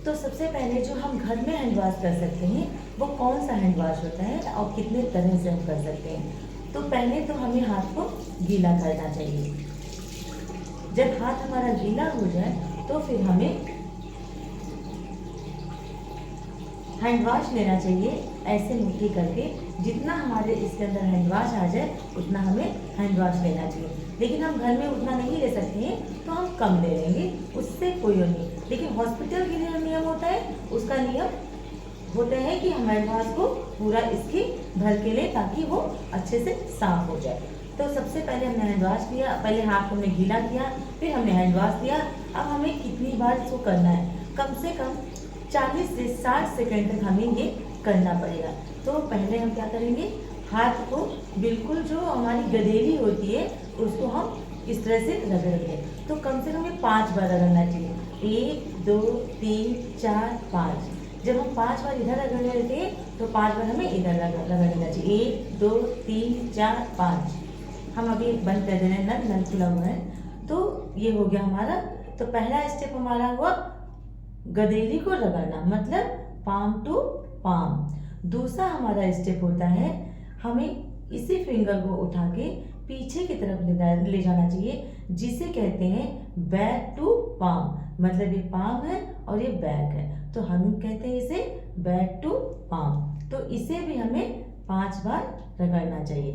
तो सबसे पहले जो हम घर में हैंड वॉश कर सकते हैं वो कौन सा हैंड वॉश होता है और कितने तरह से हम कर सकते हैं। तो पहले तो हमें हाथ को गीला करना चाहिए। जब हाथ हमारा गीला हो जाए तो फिर हमें हैंड वॉश लेना चाहिए, ऐसे मुट्ठी करके जितना हमारे इसके अंदर हैंड वॉश आ जाए उतना हमें हैंड वॉश लेना चाहिए। लेकिन हम घर में उतना नहीं ले सकते हैं तो हम कम ले लेंगे, उससे कोई नहीं। लेकिन हॉस्पिटल के लिए नियम होता है, उसका नियम होता है कि हम हैंड वॉश को पूरा इसकी भर के लें ताकि वो अच्छे से साफ हो जाए। तो सबसे पहले हमने हैंड वॉश किया, पहले हाथ को हमने गीला किया, फिर हमने हैंड वॉश दिया। अब हमें कितनी बार इसको करना है, कम से कम 40 से 60 सेकंड तक हमें ये करना पड़ेगा। तो पहले हम क्या करेंगे, हाथ को बिल्कुल जो हमारी गदेली होती है उसको हम इस तरह से रगड़ेंगे। तो कम से कम हमें 5 बार रगड़ना चाहिए, 1 2 3 4 5। जब हम 5 बार इधर रगड़ लेते हैं तो 5 बार हमें इधर रगड़ना चाहिए, 1 2 3 4 5। हम अभी बंद कर दे रहे हैं, नल खुला हुआ है। तो ये हो गया हमारा। तो पहला स्टेप हमारा हुआ गदेली को रगड़ना, मतलब पाम टू पाम। दूसरा हमारा स्टेप होता है हमें इसी फिंगर को उठा के पीछे की तरफ ले जाना चाहिए, जिसे कहते हैं बैक टू पाम। मतलब ये पाम है और ये बैक है, तो हम कहते हैं इसे बैक टू पाम। तो इसे भी हमें 5 बार रगड़ना चाहिए।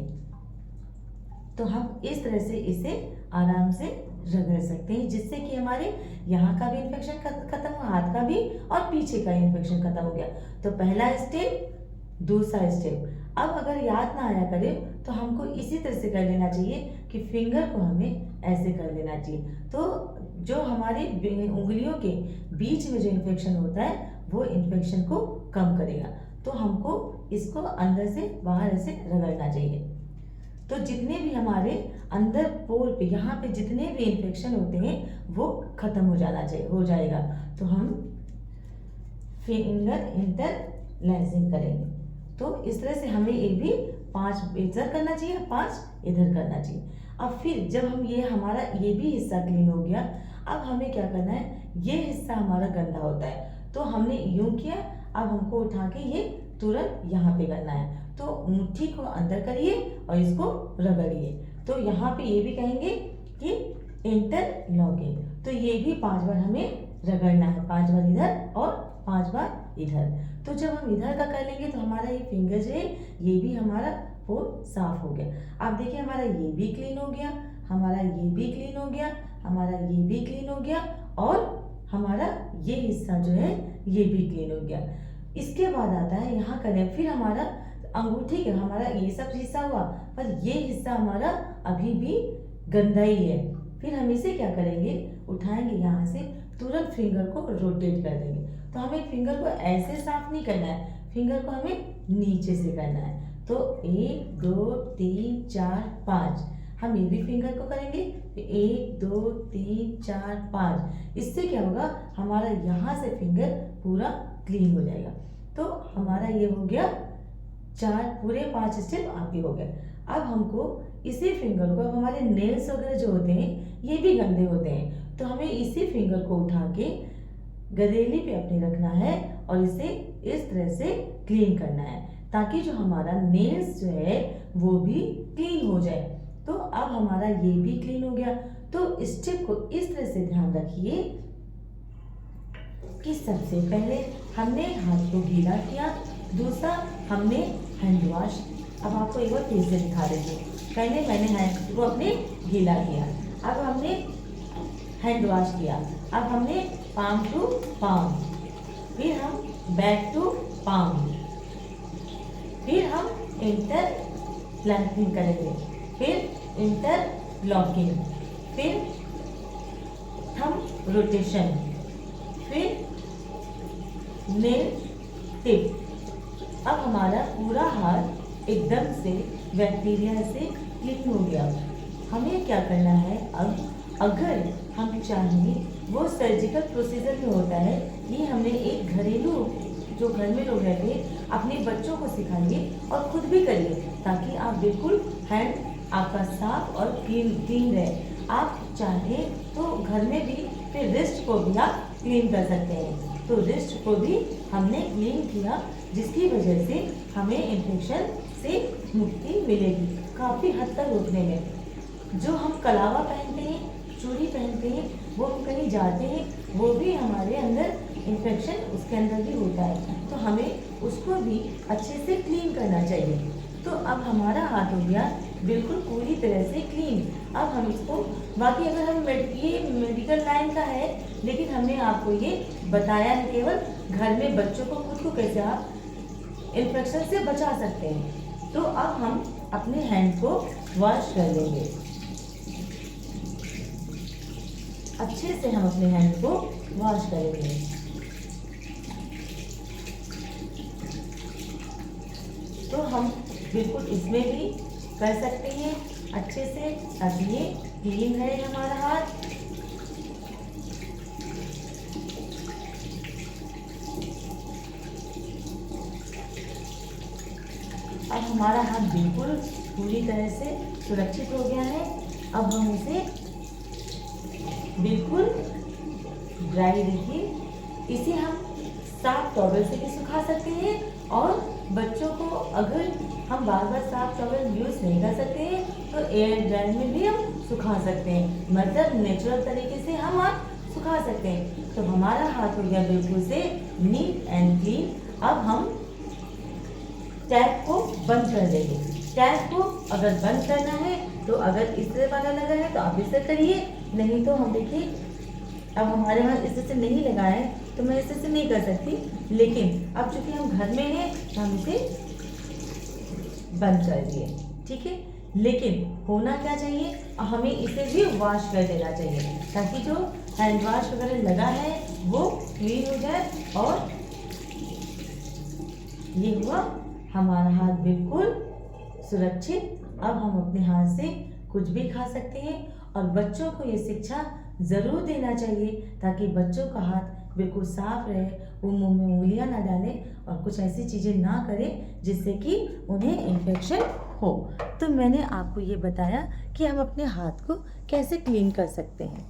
तो हम इस तरह से इसे आराम से रगड़ सकते हैं, जिससे कि हमारे यहाँ का भी इन्फेक्शन खत्म हुआ, हाथ का भी, और पीछे का इन्फेक्शन खत्म हो गया। तो पहला स्टेप, दूसरा स्टेप। अब अगर याद ना आया करे तो हमको इसी तरह से कर लेना चाहिए कि फिंगर को हमें ऐसे कर लेना चाहिए। तो जो हमारे उंगलियों के बीच में जो इन्फेक्शन होता है वो इन्फेक्शन को कम करेगा। तो हमको इसको अंदर से बाहर ऐसे रगड़ना चाहिए। तो जितने भी हमारे अंदर पोर पे, यहाँ पे जितने भी इन्फेक्शन होते हैं वो खत्म हो जाएगा। तो हम फिंगर इंटरलैसिंग करेंगे। तो इस तरह से हमें एक भी 5 इधर करना चाहिए, 5 इधर करना चाहिए। अब फिर जब हम हमारा ये भी हिस्सा क्लीन हो गया, अब हमें क्या करना है, ये हिस्सा हमारा गंदा होता है तो हमने यूं किया, अब हमको उठा के ये तुरंत यहाँ पे करना है। तो मुट्ठी को अंदर करिए और इसको रगड़िए। तो यहाँ पे ये भी कहेंगे कि इंटरलॉकिंग। तो ये भी 5 बार हमें रगड़ना है, 5 बार इधर और 5 बार इधर। तो जब हम इधर का कर लेंगे तो हमारा ये फिंगर जो है ये भी हमारा पोर साफ हो गया। अब देखिए हमारा ये भी क्लीन हो गया, हमारा ये भी क्लीन हो गया, हमारा ये भी क्लीन हो गया, और हमारा ये हिस्सा जो है ये भी क्लीन हो गया। इसके बाद आता है यहाँ करें, फिर हमारा अंगूठी का हमारा ये सब हिस्सा हुआ, पर ये हिस्सा हमारा अभी भी गंदा ही है। फिर हम इसे क्या करेंगे, उठाएंगे यहाँ से, तुरंत फिंगर को रोटेट कर देंगे। तो हमें फिंगर को ऐसे साफ नहीं करना है, फिंगर को हमें नीचे से करना है। तो 1 2 3 4 5 हम ये भी फिंगर को करेंगे, 1 2 3 4 5। इससे क्या होगा, हमारा यहाँ से फिंगर पूरा क्लीन हो जाएगा। तो हमारा ये हो गया 4, पूरे 5 स्टेप आपके हो गए। अब हमको इसी फिंगर को, अब हमारे नेल्स वगैरह जो होते हैं ये भी गंदे होते हैं, तो हमें इसी फिंगर को उठा के गदेली पे अपने रखना है और इसे इस तरह से क्लीन करना है, ताकि जो हमारा नेल्स जो है वो भी क्लीन हो जाए। तो अब हमारा ये भी क्लीन हो गया। तो स्टेप को इस तरह से ध्यान रखिए कि सबसे पहले हमने हाथ को गीला किया, दूसरा हमने हैंड वॉश। अब आपको एक बार फिर से दिखा देती हूँ। पहले मैंने हैंड को अपने गीला किया, अब हमने हैंड वॉश किया, अब हमने पाम टू पाम, फिर हम बैक टू पाम, फिर हम इंटरलॉकिंग करेंगे, फिर इंटरलॉकिंग, फिर हम रोटेशन, फिर नेल टिप। अब हमारा पूरा हाथ एकदम से बैक्टीरिया से क्लीन हो गया। हमें क्या करना है, अब अगर हम चाहें, वो सर्जिकल प्रोसीजर में होता है, ये हमने एक घरेलू जो घर में लोग रहते हैं अपने बच्चों को सिखाइए और खुद भी करिए, ताकि आप बिल्कुल हैंड आपका साफ और क्लीन रहे। आप चाहें तो घर में भी फिर रिस्ट को भी आप क्लीन कर सकते हैं। तो रिस्ट को भी हमने क्लीन किया, जिसकी वजह से हमें इन्फेक्शन से मुक्ति मिलेगी काफ़ी हद तक रोकने में। जो हम कलावा पहनते हैं, चूड़ी पहनते हैं, वो हम कहीं जाते हैं, वो भी हमारे अंदर इन्फेक्शन उसके अंदर भी होता है, तो हमें उसको भी अच्छे से क्लीन करना चाहिए। तो अब हमारा हाथ हो गया बिल्कुल पूरी तरह से क्लीन। अब हम इसको, बाकी अगर हम ये मेडिकल लाइन का है, लेकिन हमने आपको ये बताया है केवल घर में बच्चों को, खुद को कैसे आप इन्फेक्शन से बचा सकते हैं। तो अब हम अपने हैंड को वॉश कर लेंगे। अच्छे से हम अपने हैंड को वॉश करेंगे। तो हम बिल्कुल इसमें भी कर सकते हैं अच्छे से, ताकि ये क्लीन रहे हमारा हाथ। अब हमारा हाथ बिल्कुल पूरी तरह से सुरक्षित हो गया है। अब हम इसे बिल्कुल ड्राई, देखिए इसे हम साफ टॉवल से भी सुखा सकते हैं, और बच्चों को अगर हम बार बार साफ टॉवल यूज़ नहीं कर सकते हैं तो एयर ड्रायर में भी हम सुखा सकते हैं, मतलब नेचुरल तरीके से हम आप सुखा सकते हैं। तो हमारा हाथ हो गया बिल्कुल से नीट एंड क्लीन। अब हम टैप को बंद कर देंगे। टैप को अगर बंद करना है तो अगर इस तरह वाला लगा है तो आप इसे करिए, नहीं तो हम देखिए अब हमारे वहाँ इस तरह से नहीं लगा है तो मैं इस तरह से नहीं कर सकती, लेकिन अब चूंकि हम घर में हैं तो हम इसे बंद कर दिए, ठीक है। लेकिन होना क्या चाहिए, हमें इसे भी वॉश कर देना चाहिए, ताकि जो हैंड वॉश वगैरह लगा है वो क्लीन हो जाए। और ये हुआ हमारा हाथ बिल्कुल सुरक्षित। अब हम अपने हाथ से कुछ भी खा सकते हैं, और बच्चों को ये शिक्षा ज़रूर देना चाहिए, ताकि बच्चों का हाथ बिल्कुल साफ रहे, वो मुंह में उंगलियां ना डालें और कुछ ऐसी चीज़ें ना करें जिससे कि उन्हें इन्फेक्शन हो। तो मैंने आपको ये बताया कि हम अपने हाथ को कैसे क्लीन कर सकते हैं।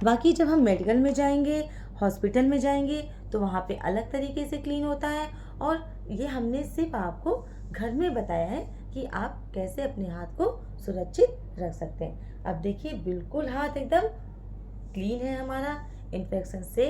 बाकी जब हम मेडिकल में जाएंगे, हॉस्पिटल में जाएंगे, तो वहाँ पे अलग तरीके से क्लीन होता है, और ये हमने सिर्फ आपको घर में बताया है कि आप कैसे अपने हाथ को सुरक्षित रख सकते हैं। अब देखिए बिल्कुल हाथ एकदम क्लीन है हमारा, इन्फेक्शन से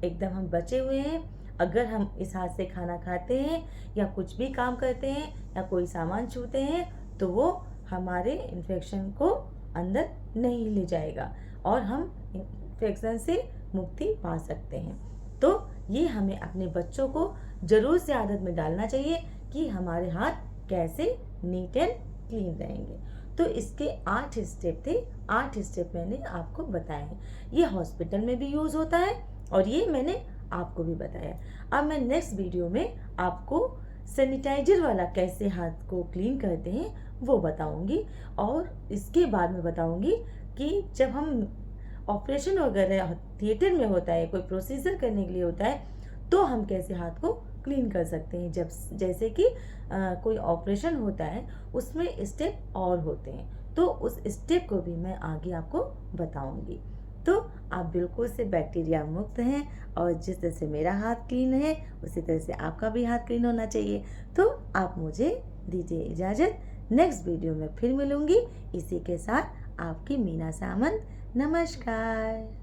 एकदम हम बचे हुए हैं। अगर हम इस हाथ से खाना खाते हैं या कुछ भी काम करते हैं या कोई सामान छूते हैं तो वो हमारे इन्फेक्शन को अंदर नहीं ले जाएगा, और हम इन्फेक्शन से मुक्ति पा सकते हैं। तो ये हमें अपने बच्चों को ज़रूर से आदत में डालना चाहिए कि हमारे हाथ कैसे नीट एंड क्लीन रहेंगे। तो इसके 8 स्टेप थे, 8 स्टेप मैंने आपको बताए हैं। ये हॉस्पिटल में भी यूज़ होता है, और ये मैंने आपको भी बताया। अब मैं नेक्स्ट वीडियो में आपको सैनिटाइजर वाला कैसे हाथ को क्लीन करते हैं वो बताऊंगी, और इसके बाद में बताऊंगी कि जब हम ऑपरेशन वगैरह थिएटर में होता है, कोई प्रोसीजर करने के लिए होता है, तो हम कैसे हाथ को क्लीन कर सकते हैं। जब जैसे कि कोई ऑपरेशन होता है उसमें स्टेप और होते हैं, तो उस स्टेप को भी मैं आगे आपको बताऊंगी। तो आप बिल्कुल से बैक्टीरिया मुक्त हैं, और जिस तरह से मेरा हाथ क्लीन है उसी तरह से आपका भी हाथ क्लीन होना चाहिए। तो आप मुझे दीजिए इजाज़त, नेक्स्ट वीडियो में फिर मिलूंगी। इसी के साथ आपकी मीना सामंत, नमस्कार।